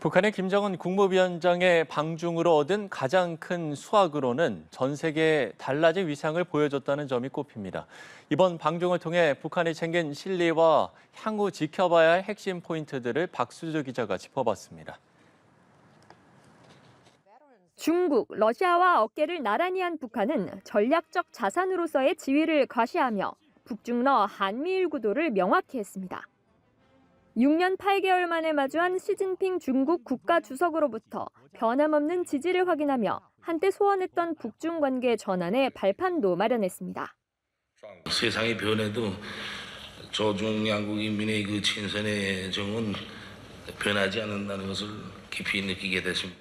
북한의 김정은 국무위원장의 방중으로 얻은 가장 큰 수확으로는 전 세계에 달라진 위상을 보여줬다는 점이 꼽힙니다. 이번 방중을 통해 북한이 챙긴 실리와 향후 지켜봐야 할 핵심 포인트들을 박수주 기자가 짚어봤습니다. 중국, 러시아와 어깨를 나란히 한 북한은 전략적 자산으로서의 지위를 과시하며 북중러 한미일 구도를 명확히 했습니다. 6년 8개월 만에 마주한 시진핑 중국 국가주석으로부터 변함없는 지지를 확인하며 한때 소원했던 북중 관계 전환의 발판도 마련했습니다. 세상이 변해도 조중 양국 인민의 그 친선의 정은 변하지 않는다는 것을 깊이 느끼게 됐습니다.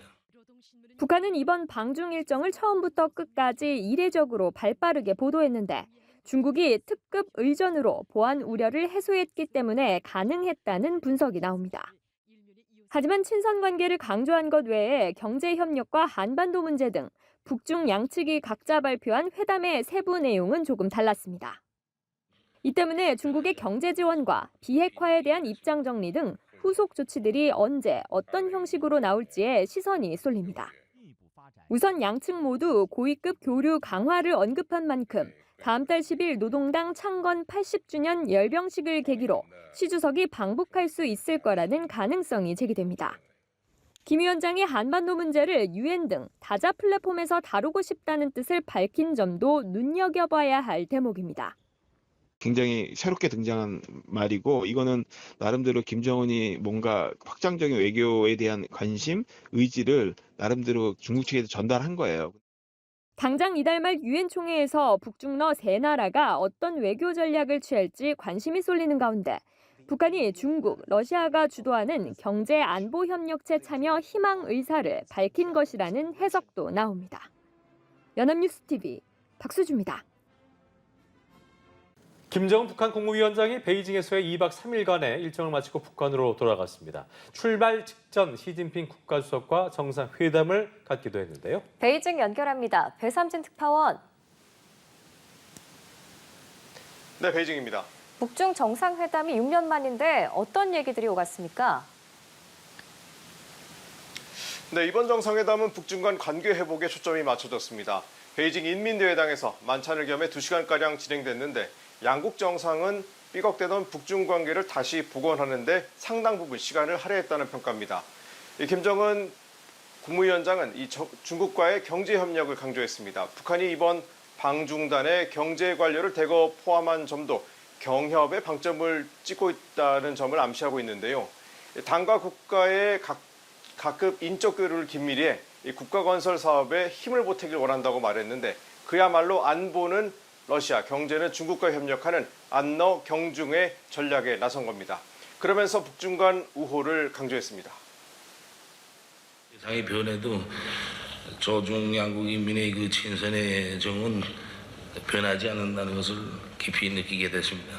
북한은 이번 방중 일정을 처음부터 끝까지 이례적으로 발빠르게 보도했는데 중국이 특급 의전으로 보안 우려를 해소했기 때문에 가능했다는 분석이 나옵니다. 하지만 친선 관계를 강조한 것 외에 경제 협력과 한반도 문제 등 북중 양측이 각자 발표한 회담의 세부 내용은 조금 달랐습니다. 이 때문에 중국의 경제 지원과 비핵화에 대한 입장 정리 등 후속 조치들이 언제 어떤 형식으로 나올지에 시선이 쏠립니다. 우선 양측 모두 고위급 교류 강화를 언급한 만큼 다음 달 10일 노동당 창건 80주년 열병식을 계기로 시 주석이 방북할 수 있을 거라는 가능성이 제기됩니다. 김 위원장이 한반도 문제를 유엔 등 다자 플랫폼에서 다루고 싶다는 뜻을 밝힌 점도 눈여겨봐야 할 대목입니다. 굉장히 새롭게 등장한 말이고 이거는 나름대로 김정은이 뭔가 확장적인 외교에 대한 관심, 의지를 나름대로 중국 측에 전달한 거예요. 당장 이달 말 유엔 총회에서 북중러 세 나라가 어떤 외교 전략을 취할지 관심이 쏠리는 가운데 북한이 중국, 러시아가 주도하는 경제 안보 협력체 참여 희망 의사를 밝힌 것이라는 해석도 나옵니다. 연합뉴스 TV 박수주입니다. 김정은 북한 국무위원장이 베이징에서의 2박 3일간의 일정을 마치고 북한으로 돌아갔습니다. 출발 직전 시진핑 국가주석과 정상회담을 갖기도 했는데요. 베이징 연결합니다. 배삼진 특파원. 네, 베이징입니다. 북중 정상회담이 6년 만인데 어떤 얘기들이 오갔습니까? 네, 이번 정상회담은 북중 간 관계 회복에 초점이 맞춰졌습니다. 베이징 인민대회당에서 만찬을 겸해 2시간가량 진행됐는데 양국 정상은 삐걱대던 북중 관계를 다시 복원하는 데 상당 부분 시간을 할애했다는 평가입니다. 김정은 국무위원장은 중국과의 경제 협력을 강조했습니다. 북한이 이번 방중단의 경제 관료를 대거 포함한 점도 경협에 방점을 찍고 있다는 점을 암시하고 있는데요. 당과 국가의 각급 인적 교류를 긴밀히 해 국가 건설 사업에 힘을 보태길 원한다고 말했는데 그야말로 안보는 러시아, 경제는 중국과 협력하는 안러 경중의 전략에 나선 겁니다. 그러면서 북중 간 우호를 강조했습니다. 세상이 변해도 조중 양국 인민의 그 친선의 정은 변하지 않는다는 것을 깊이 느끼게 됐습니다.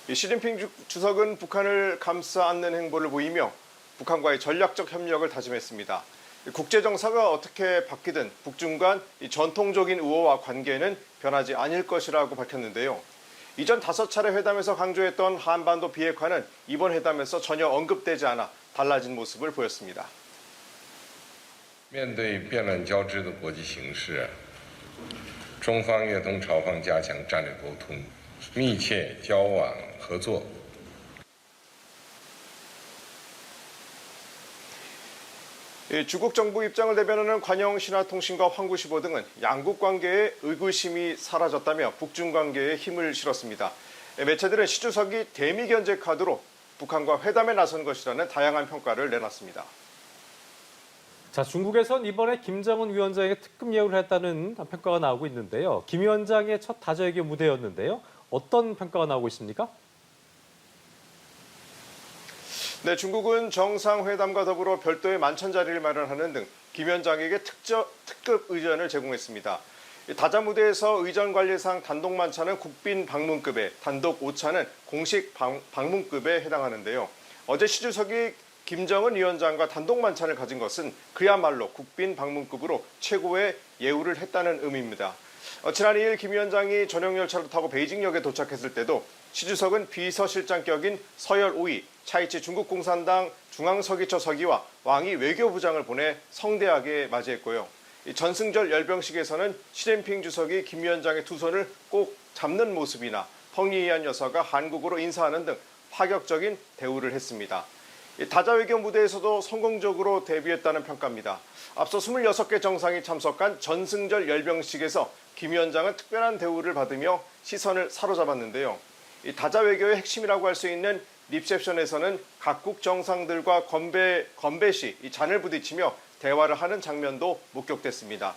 시진핑 주석은 북한을 감싸 안는 행보를 보이며 북한과의 전략적 협력을 다짐했습니다. 국제정사가 어떻게 바뀌든 북중 간 전통적인 우호와 관계는 변하지 않을 것이라고 밝혔는데요. 이전 5차례 회담에서 강조했던 한반도 비핵화는 이번 회담에서 전혀 언급되지 않아 달라진 모습을 보였습니다. 面对变乱交织的国际形势，中方愿同朝方加强战略沟通，密切交往合作。 중국 정부 입장을 대변하는 관영 신화통신과 황구시보 등은 양국 관계에 의구심이 사라졌다며 북중 관계에 힘을 실었습니다. 매체들은 시 주석이 대미 견제 카드로 북한과 회담에 나선 것이라는 다양한 평가를 내놨습니다. 자, 중국에선 이번에 김정은 위원장에게 특급 예우를 했다는 평가가 나오고 있는데요. 김 위원장의 첫 다자외교 무대였는데요. 어떤 평가가 나오고 있습니까? 네, 중국은 정상회담과 더불어 별도의 만찬 자리를 마련하는 등 김 위원장에게 특급 의전을 제공했습니다. 다자 무대에서 의전 관리상 단독 만찬은 국빈 방문급에, 단독 오차는 공식 방문급에 해당하는데요. 어제 시 주석이 김정은 위원장과 단독 만찬을 가진 것은 그야말로 국빈 방문급으로 최고의 예우를 했다는 의미입니다. 지난 2일 김 위원장이 전용 열차를 타고 베이징역에 도착했을 때도 시 주석은 비서실장격인 서열 5위 차이치 중국 공산당 중앙서기처 서기와 왕이 외교부장을 보내 성대하게 맞이했고요. 이 전승절 열병식에서는 시진핑 주석이 김 위원장의 두 손을 꼭 잡는 모습이나 펑리히한 여사가 한국으로 인사하는 등 파격적인 대우를 했습니다. 다자외교 무대에서도 성공적으로 데뷔했다는 평가입니다. 앞서 26개 정상이 참석한 전승절 열병식에서 김 위원장은 특별한 대우를 받으며 시선을 사로잡았는데요. 이 다자외교의 핵심이라고 할 수 있는 리셉션에서는 각국 정상들과 건배 시 이 잔을 부딪히며 대화를 하는 장면도 목격됐습니다.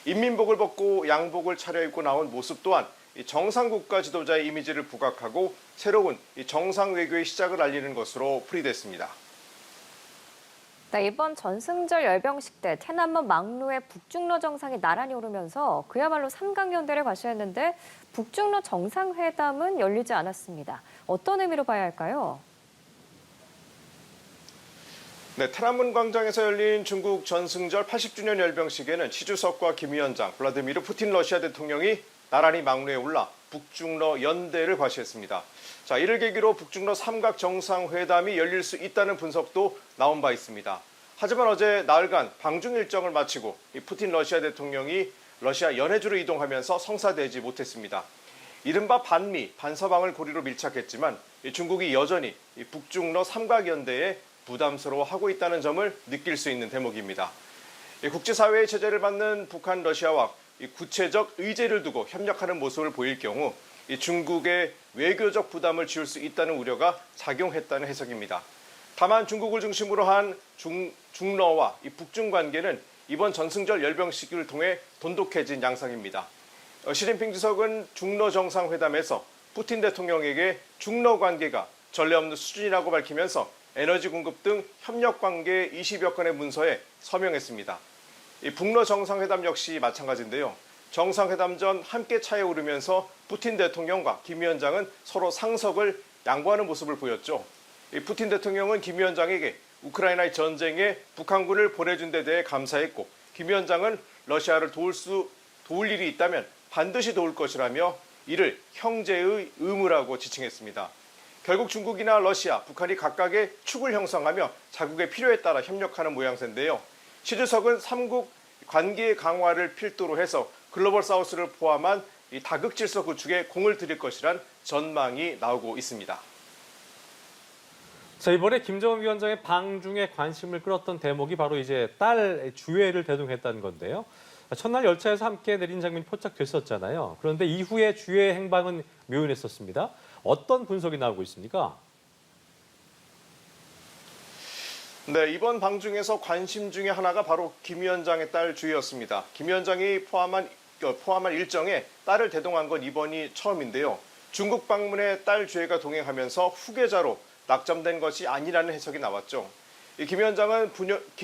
인민복을 벗고 양복을 차려입고 나온 모습 또한 이 정상국가 지도자의 이미지를 부각하고 새로운 이 정상 외교의 시작을 알리는 것으로 풀이됐습니다. 네, 이번 전승절 열병식 때天安문 막루에 북중러 정상이 나란히 오르면서 그야말로 삼강연대를 과시했는데 북중러 정상회담은 열리지 않았습니다. 어떤 의미로 봐야 할까요? 네,天安문 광장에서 열린 중국 전승절 80주년 열병식에는 시 주석과 김 위원장, 블라디미르 푸틴 러시아 대통령이 나란히 막루에 올라 북중러 연대를 과시했습니다. 자, 이를 계기로 북중러 삼각 정상회담이 열릴 수 있다는 분석도 나온 바 있습니다. 하지만 어제 나흘간 방중 일정을 마치고 이 푸틴 러시아 대통령이 러시아 연해주로 이동하면서 성사되지 못했습니다. 이른바 반미, 반서방을 고리로 밀착했지만 중국이 여전히 이 북중러 삼각연대에 부담스러워하고 있다는 점을 느낄 수 있는 대목입니다. 국제사회의 제재를 받는 북한, 러시아와 구체적 의제를 두고 협력하는 모습을 보일 경우 중국의 외교적 부담을 지울 수 있다는 우려가 작용했다는 해석입니다. 다만 중국을 중심으로 한 중러와 북중 관계는 이번 전승절 열병식을 통해 돈독해진 양상입니다. 시진핑 주석은 중러 정상회담에서 푸틴 대통령에게 중러 관계가 전례 없는 수준이라고 밝히면서 에너지 공급 등 협력 관계 20여 건의 문서에 서명했습니다. 이 북러 정상회담 역시 마찬가지인데요. 정상회담 전 함께 차에 오르면서 푸틴 대통령과 김 위원장은 서로 상석을 양보하는 모습을 보였죠. 이 푸틴 대통령은 김 위원장에게 우크라이나의 전쟁에 북한군을 보내준 데 대해 감사했고 김 위원장은 러시아를 도울 일이 있다면 반드시 도울 것이라며 이를 형제의 의무라고 지칭했습니다. 결국 중국이나 러시아, 북한이 각각의 축을 형성하며 자국의 필요에 따라 협력하는 모양새인데요. 시 주석은 삼국 관계 강화를 필두로 해서 글로벌 사우스를 포함한 이 다극 질서 구축에 공을 들일 것이란 전망이 나오고 있습니다. 자, 이번에 김정은 위원장의 방중에 관심을 끌었던 대목이 바로 이제 딸 주애를 대동했다는 건데요. 첫날 열차에서 함께 내린 장면이 포착됐었잖아요. 그런데 이후에 주애의 행방은 묘연했었습니다. 어떤 분석이 나오고 있습니까? 네, 이번 방중에서 관심 중에 하나가 바로 김 위원장의 딸 주애였습니다. 김 위원장이 포함한 일정에 딸을 대동한 건 이번이 처음인데요. 중국 방문에 딸 주애가 동행하면서 후계자로 낙점된 것이 아니라는 해석이 나왔죠. 김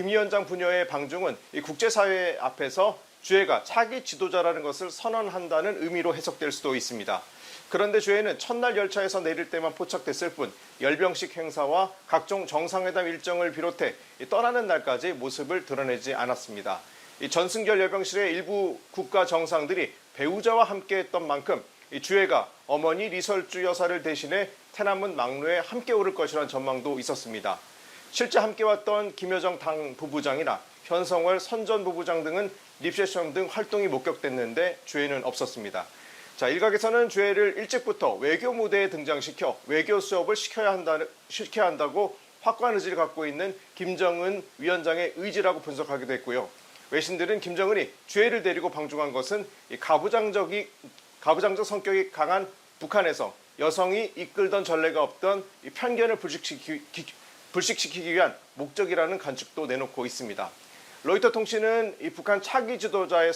위원장 부녀의 방중은 이 국제사회 앞에서 주애가 차기 지도자라는 것을 선언한다는 의미로 해석될 수도 있습니다. 그런데 주애는 첫날 열차에서 내릴 때만 포착됐을 뿐 열병식 행사와 각종 정상회담 일정을 비롯해 떠나는 날까지 모습을 드러내지 않았습니다. 이 전승절 열병식의 일부 국가 정상들이 배우자와 함께했던 만큼 이 주애가 어머니 리설주 여사를 대신해天安문 막루에 함께 오를 것이라는 전망도 있었습니다. 실제 함께 왔던 김여정 당 부부장이나 현성월 선 전 부부장 등은 리셉션 등 활동이 목격됐는데 주애는 없었습니다. 자, 일각에서는 주애를 일찍부터 외교 무대에 등장시켜 외교 수업을 시켜야 한다고 확고한 의지를 갖고 있는 김정은 위원장의 의지라고 분석하기도 했고요. 외신들은 김정은이 주애를 데리고 방중한 것은 가부장적 성격이 강한 북한에서 여성이 이끌던 전례가 없던 편견을 불식시키기 위한 목적이라는 관측도 내놓고 있습니다. 로이터 통신은 이 북한 차기 지도자의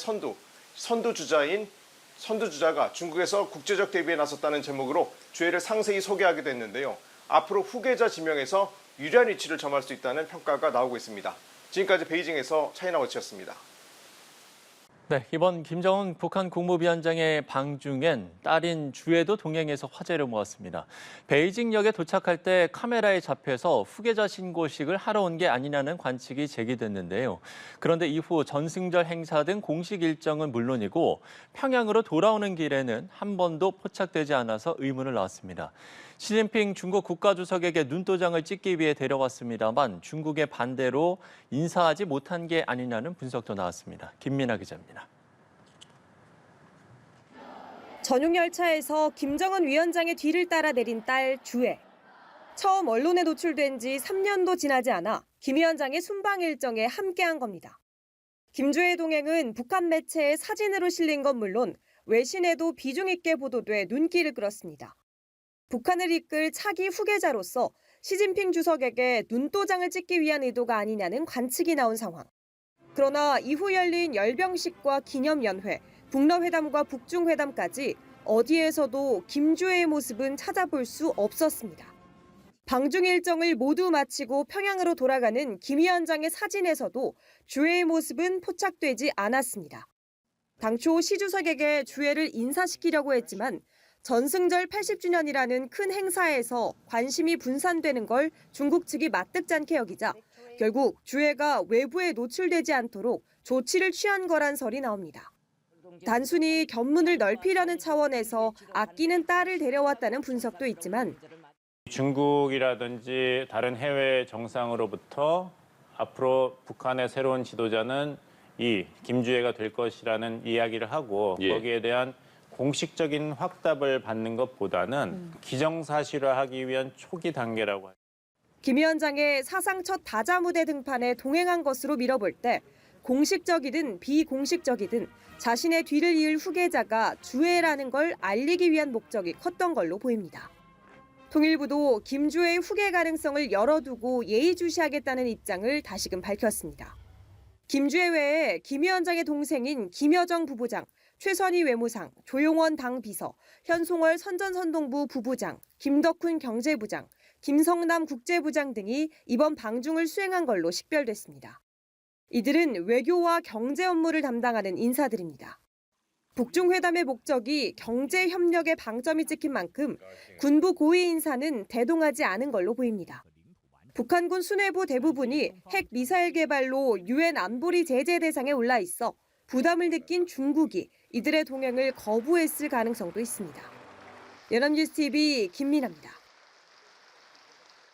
선두주자가 중국에서 국제적 대비에 나섰다는 제목으로 주애를 상세히 소개하기도 했는데요. 앞으로 후계자 지명에서 유리한 위치를 점할 수 있다는 평가가 나오고 있습니다. 지금까지 베이징에서 차이나워치였습니다. 네, 이번 김정은 북한 국무위원장의 방중엔 딸인 주애도 동행해서 화제를 모았습니다. 베이징역에 도착할 때 카메라에 잡혀서 후계자 신고식을 하러 온 게 아니냐는 관측이 제기됐는데요. 그런데 이후 전승절 행사 등 공식 일정은 물론이고 평양으로 돌아오는 길에는 한 번도 포착되지 않아서 의문을 낳았습니다. 시진핑 중국 국가주석에게 눈도장을 찍기 위해 데려왔습니다만 중국의 반대로 인사하지 못한 게 아니냐는 분석도 나왔습니다. 김민아 기자입니다. 전용 열차에서 김정은 위원장의 뒤를 따라 내린 딸 주애. 처음 언론에 노출된 지 3년도 지나지 않아 김 위원장의 순방 일정에 함께한 겁니다. 김주애의 동행은 북한 매체에 사진으로 실린 건 물론 외신에도 비중 있게 보도돼 눈길을 끌었습니다. 북한을 이끌 차기 후계자로서 시진핑 주석에게 눈도장을 찍기 위한 의도가 아니냐는 관측이 나온 상황. 그러나 이후 열린 열병식과 기념연회, 북러회담과 북중회담까지 어디에서도 김주애의 모습은 찾아볼 수 없었습니다. 방중 일정을 모두 마치고 평양으로 돌아가는 김 위원장의 사진에서도 주애의 모습은 포착되지 않았습니다. 당초 시 주석에게 주애를 인사시키려고 했지만 전승절 80주년이라는 큰 행사에서 관심이 분산되는 걸 중국 측이 마뜩지 않게 여기자 결국 주애가 외부에 노출되지 않도록 조치를 취한 거란 설이 나옵니다. 단순히 견문을 넓히려는 차원에서 아끼는 딸을 데려왔다는 분석도 있지만 중국이라든지 다른 해외 정상으로부터 앞으로 북한의 새로운 지도자는 이 김주애가 될 것이라는 이야기를 하고 거기에 대한 공식적인 확답을 받는 것보다는 기정사실화하기 위한 초기 단계라고 합니다. 김 위원장의 사상 첫 다자 무대 등판에 동행한 것으로 미뤄볼 때 공식적이든 비공식적이든 자신의 뒤를 이을 후계자가 주애라는 걸 알리기 위한 목적이 컸던 걸로 보입니다. 통일부도 김주애의 후계 가능성을 열어두고 예의주시하겠다는 입장을 다시금 밝혔습니다. 김주애 외에 김 위원장의 동생인 김여정 부부장, 최선희 외무상, 조용원 당비서, 현송월 선전선동부 부부장, 김덕훈 경제부장, 김성남 국제부장 등이 이번 방중을 수행한 걸로 식별됐습니다. 이들은 외교와 경제 업무를 담당하는 인사들입니다. 북중회담의 목적이 경제 협력에 방점이 찍힌 만큼 군부 고위 인사는 대동하지 않은 걸로 보입니다. 북한군 수뇌부 대부분이 핵 미사일 개발로 유엔 안보리 제재 대상에 올라 있어 부담을 느낀 중국이 이들의 동행을 거부했을 가능성도 있습니다. 연합뉴스 TV 김민아입니다.